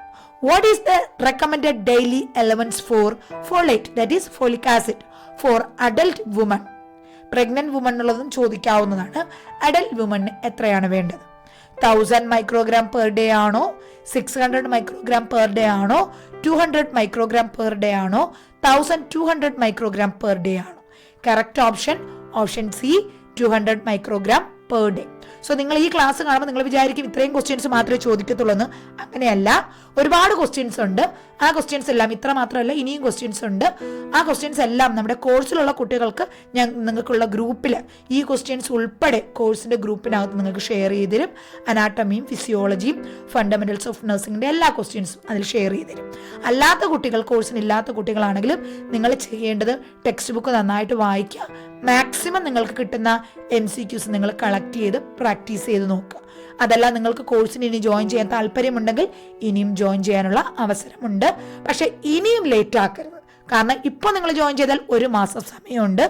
What is the recommended daily allowance for folate, that is folic acid, for adult woman? Pregnant woman എന്നുള്ളതും ചോദിക്കാവുന്നതാണ്. അഡൽട്ട് വുമണിന് എത്രയാണ് വേണ്ടത്? 1000 മൈക്രോഗ്രാം പെർ ഡേ ആണോ, 600 മൈക്രോഗ്രാം പെർ ഡേ ആണോ, 200 മൈക്രോഗ്രാം പെർ ഡേ ആണോ, 1200 മൈക്രോഗ്രാം പെർ ഡേ ആണോ? Correct option option C, 200 microgram per day. So നിങ്ങൾ ഈ ക്ലാസ് കാണുമ്പോൾ നിങ്ങൾ വിചാരിക്കും ഇത്രയും ക്വസ്റ്റ്യൻസ് മാത്രമേ ചോദിക്കത്തുള്ളൂ എന്ന്. അങ്ങനെയല്ല, ഒരുപാട് ക്വസ്റ്റ്യൻസ് ഉണ്ട്. ആ ക്വസ്റ്റ്യൻസ് എല്ലാം ഇത്ര മാത്രമല്ല, ഇനിയും ക്വസ്റ്റ്യൻസ് ഉണ്ട്. ആ ക്വസ്റ്റ്യൻസ് എല്ലാം നമ്മുടെ കോഴ്സിലുള്ള കുട്ടികൾക്ക് നിങ്ങൾക്കുള്ള ഗ്രൂപ്പിൽ ഈ ക്വസ്റ്റ്യൻസ് ഉൾപ്പെടെ കോഴ്സിൻ്റെ ഗ്രൂപ്പിനകത്ത് നിങ്ങൾക്ക് ഷെയർ ചെയ്ത് തരും. അനാട്ടമിയും ഫിസിയോളജിയും ഫണ്ടമെന്റൽസ് ഓഫ് നഴ്സിംഗിൻ്റെ എല്ലാ ക്വസ്റ്റ്യൻസും അതിൽ ഷെയർ ചെയ്ത് തരും. അല്ലാത്ത കുട്ടികൾ, കോഴ്സിനില്ലാത്ത കുട്ടികളാണെങ്കിലും നിങ്ങൾ ചെയ്യേണ്ടത് ടെക്സ്റ്റ് ബുക്ക് നന്നായിട്ട് വായിക്കുക. മാക്സിമം നിങ്ങൾക്ക് കിട്ടുന്ന MCQs നിങ്ങൾ കളക്ട് ചെയ്ത് പ്രാക്ടീസ് ചെയ്ത് നോക്കുക. അതല്ല, നിങ്ങൾക്ക് കോഴ്സിന് ഇനി ജോയിൻ ചെയ്യാൻ താല്പര്യമുണ്ടെങ്കിൽ ഇനിയും ജോയിൻ ചെയ്യാനുള്ള അവസരമുണ്ട്. പക്ഷെ ഇനിയും ലേറ്റ് ആക്കരുത്. കാരണം ഇപ്പോൾ നിങ്ങൾ ജോയിൻ ചെയ്താൽ 1 മാസം സമയമുണ്ട്.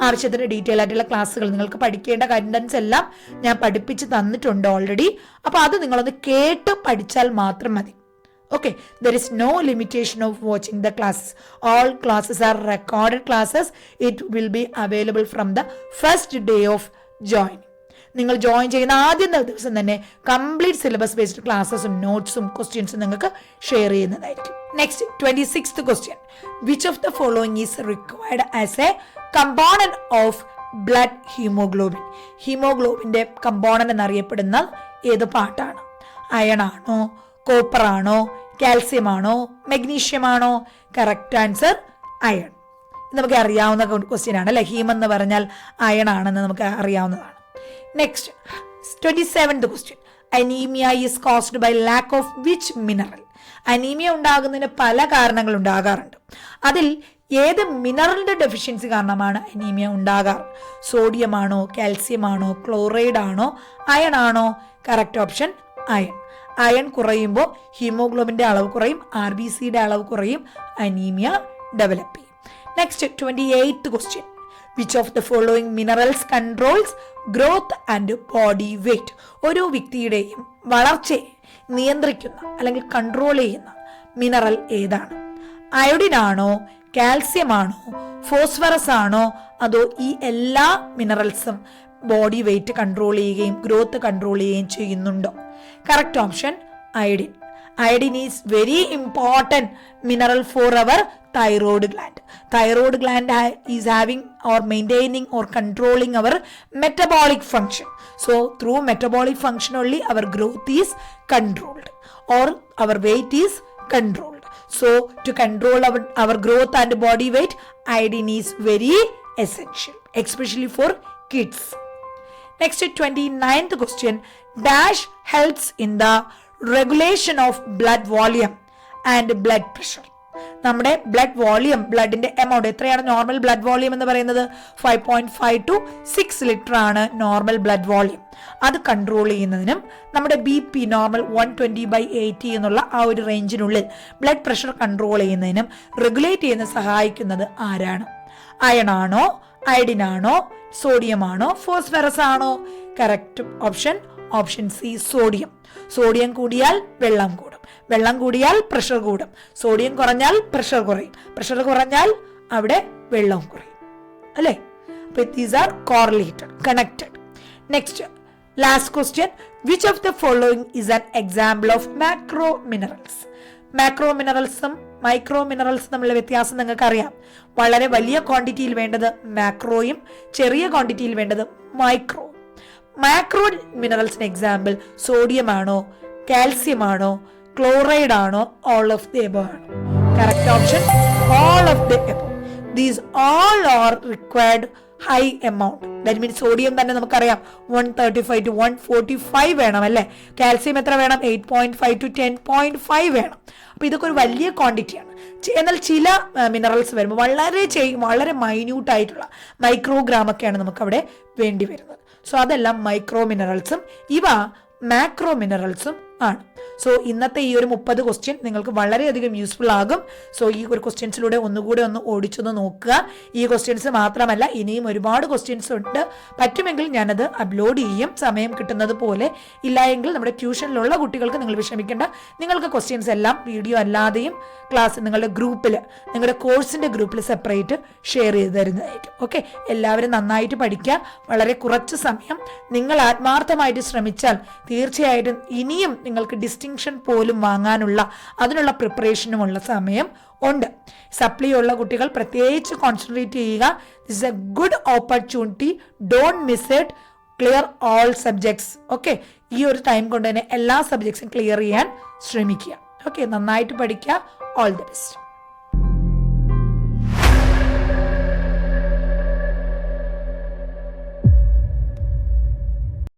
ആവശ്യത്തിന് ഡീറ്റെയിൽ ആയിട്ടുള്ള ക്ലാസ്സുകൾ, നിങ്ങൾക്ക് പഠിക്കേണ്ട കണ്ടന്റ്സ് എല്ലാം ഞാൻ പഠിപ്പിച്ച് തന്നിട്ടുണ്ട് ഓൾറെഡി. അപ്പോൾ അത് നിങ്ങളൊന്ന് കേട്ട് പഠിച്ചാൽ മാത്രം മതി. Okay, there is no limitation of watching the classes. All classes are recorded classes. It will be available from the first day of joining. നിങ്ങൾ ജോയിൻ ചെയ്യുന്ന ആദ്യത്തെ ദിവസം തന്നെ കംപ്ലീറ്റ് സിലബസ് ബേസ്ഡ് ക്ലാസ്സസും നോട്ട്സും ക്വസ്റ്റ്യൻസും നിങ്ങൾക്ക് ഷെയർ ചെയ്യുന്നതായിരിക്കും. Next, 26th question. Which of the following is required as a component of blood hemoglobin? ഹീമോഗ്ലോബിന്റെ component എന്നറിയപ്പെടുന്ന ഏത് പാർട്ടാണ്? അയൺ ആണോ, കോപ്പർ ആണോ, കാൽസ്യം ആണോ, മെഗ്നീഷ്യം ആണോ? Correct answer iron. നമുക്ക് അറിയാവുന്ന ക്വസ്റ്റ്യൻ ആണ് അല്ലെ. ഹീം എന്ന് പറഞ്ഞാൽ അയൺ ആണെന്ന് നമുക്ക് അറിയാവുന്നതാണ്. Next, 27th question. Anaemia is caused by lack of which mineral? Anaemia ഉണ്ടാകുന്നതിന് പല കാരണങ്ങൾ ഉണ്ടാകാറുണ്ട്. അതിൽ ഏത് മിനറലിന്റെ ഡെഫിഷ്യൻസി കാരണമാണ് അനീമിയ ഉണ്ടാകാറ്? സോഡിയം ആണോ, കാൽസ്യം ആണോ, ക്ലോറൈഡ് ആണോ, അയൺ ആണോ? Correct option iron. അയൺ കുറയുമ്പോൾ ഹീമോഗ്ലോബിന്റെ അളവ് കുറയും, RBCയുടെ അളവ് കുറയും, അനീമിയ ഡെവലപ്പ് ചെയ്യും. Next 28th question. Which of the following minerals controls growth and body weight? ഒരു വ്യക്തിയുടെയും വളർച്ചയെ നിയന്ത്രിക്കുന്ന അല്ലെങ്കിൽ കൺട്രോൾ ചെയ്യുന്ന മിനറൽ ഏതാണ്? അയോഡിൻ ആണോ, കാൽസ്യം ആണോ, ഫോസ്ഫറസ് ആണോ, അതോ ഈ എല്ലാ മിനറൽസും ബോഡി വെയ്റ്റ് കൺട്രോൾ ചെയ്യുകയും ഗ്രോത്ത് കൺട്രോൾ ചെയ്യുകയും ചെയ്യുന്നുണ്ടോ? Correct option iodine. Iodine is very important mineral for our thyroid gland. Thyroid gland is having or maintaining or controlling our metabolic function. So through metabolic function only our growth is controlled or our weight is controlled. So to control our growth and body weight, iodine is very essential, especially for kids. Next 29th question. Dash helps in the regulation of blood volume and blood pressure. നമ്മുടെ blood volume, ബ്ലഡിന്റെ amount എത്രയാണ് normal blood volume എന്ന് പറയുന്നത്? 5.5 to 6 litre ആണ് normal blood volume. അത് control ചെയ്യുന്നതിനും നമ്മുടെ BP normal 120/80 എന്നുള്ള ആ ഒരു റേഞ്ചിനുള്ളിൽ ബ്ലഡ് പ്രഷർ കൺട്രോൾ ചെയ്യുന്നതിനും റെഗുലേറ്റ് ചെയ്യുന്ന സഹായിക്കുന്നത് ആരാണ്? അയൺ ആണോ, അയഡിൻ ആണോ, സോഡിയം ആണോ, ഫോസ്ഫറസ് ആണോ? Correct option C sodium. Sodium കൂടിയാൽ വെള്ളം കൂടും, വെള്ളം കൂടിയാൽ പ്രഷർ കൂടും, സോഡിയം കുറഞ്ഞാൽ പ്രഷർ കുറയും, പ്രഷർ കുറഞ്ഞാൽ അവിടെ വെള്ളം കുറയും, അല്ലേ? അപ്പൊ these are correlated, connected. Next last question. Which of the following is an example of macro minerals? Macro മിനറൽസും മൈക്രോ മിനറൽസും തമ്മിലുള്ള വ്യത്യാസം നിങ്ങൾക്ക് അറിയാം. വളരെ വലിയ ക്വാണ്ടിറ്റിയിൽ വേണ്ടത് മാക്രോയും ചെറിയ ക്വാണ്ടിറ്റിയിൽ വേണ്ടത് മൈക്രോ. മാക്രോ മിനറൽസിന് എക്സാമ്പിൾ സോഡിയം ആണോ, കാൽസ്യം ആണോ, ക്ലോറൈഡ് ആണോ, ഓൾ ഓഫ് ദി എബോവ് ആണോ? Correct option all of the above. These all are required high amount. That means sodium തന്നെ നമുക്കറിയാം 135 to 145 വേണം, അല്ലേ? കാൽസ്യം എത്ര വേണം? 8.5 to 10.5 വേണം. അപ്പൊ ഇതൊക്കെ ഒരു വലിയ ക്വാണ്ടിറ്റിയാണ്. എന്നാൽ ചില മിനറൽസ് വരുമ്പോൾ വളരെ മൈന്യൂട്ട് ആയിട്ടുള്ള മൈക്രോഗ്രാം ഒക്കെയാണ് നമുക്ക് അവിടെ വേണ്ടി വരുന്നത്. സോ അതെല്ലാം മൈക്രോ മിനറൽസും ഇവ മാക്രോ മിനറൽസും ആണ്. സോ ഇന്നത്തെ ഈ ഒരു 30 ക്വസ്റ്റ്യൻ നിങ്ങൾക്ക് വളരെയധികം യൂസ്ഫുൾ ആകും. സോ ഈ ഒരു ക്വസ്റ്റ്യൻസിലൂടെ ഒന്നുകൂടെ ഓടിച്ചൊന്ന് നോക്കുക. ഈ ക്വസ്റ്റ്യൻസ് മാത്രമല്ല, ഇനിയും ഒരുപാട് ക്വസ്റ്റ്യൻസ് ഉണ്ട്. പറ്റുമെങ്കിൽ ഞാനത് അപ്ലോഡ് ചെയ്യും സമയം കിട്ടുന്നത് പോലെ. ഇല്ല എങ്കിൽ നമ്മുടെ ട്യൂഷനിലുള്ള കുട്ടികൾക്ക് നിങ്ങൾ വിഷമിക്കേണ്ട, നിങ്ങൾക്ക് ക്വസ്റ്റ്യൻസ് എല്ലാം വീഡിയോ അല്ലാതെയും ക്ലാസ് നിങ്ങളുടെ ഗ്രൂപ്പിൽ, നിങ്ങളുടെ കോഴ്സിന്റെ ഗ്രൂപ്പിൽ സെപ്പറേറ്റ് ഷെയർ ചെയ്ത് തരുന്നതായിരിക്കും. ഓക്കെ, എല്ലാവരും നന്നായിട്ട് പഠിക്കുക. വളരെ കുറച്ച് സമയം നിങ്ങൾ ആത്മാർത്ഥമായിട്ട് ശ്രമിച്ചാൽ തീർച്ചയായിട്ടും ഇനിയും നിങ്ങൾക്ക് ഡിസ്റ്റിങ്ഷൻ പോലും വാങ്ങാനുള്ള അതിനുള്ള പ്രിപ്പറേഷനുമുള്ള സമയം ഉണ്ട്. സപ്ലി ഉള്ള കുട്ടികൾ പ്രത്യേകിച്ച് കോൺസെൻട്രേറ്റ് ചെയ്യുക. This is A good opportunity. Don't miss it. Clear all subjects. Okay, ഈ ഒരു ടൈം കൊണ്ട് തന്നെ എല്ലാ സബ്ജക്ട്സും ക്ലിയർ ചെയ്യാൻ ശ്രമിക്കുക. ഓക്കെ, നന്നായിട്ട് പഠിക്കുക. All the best.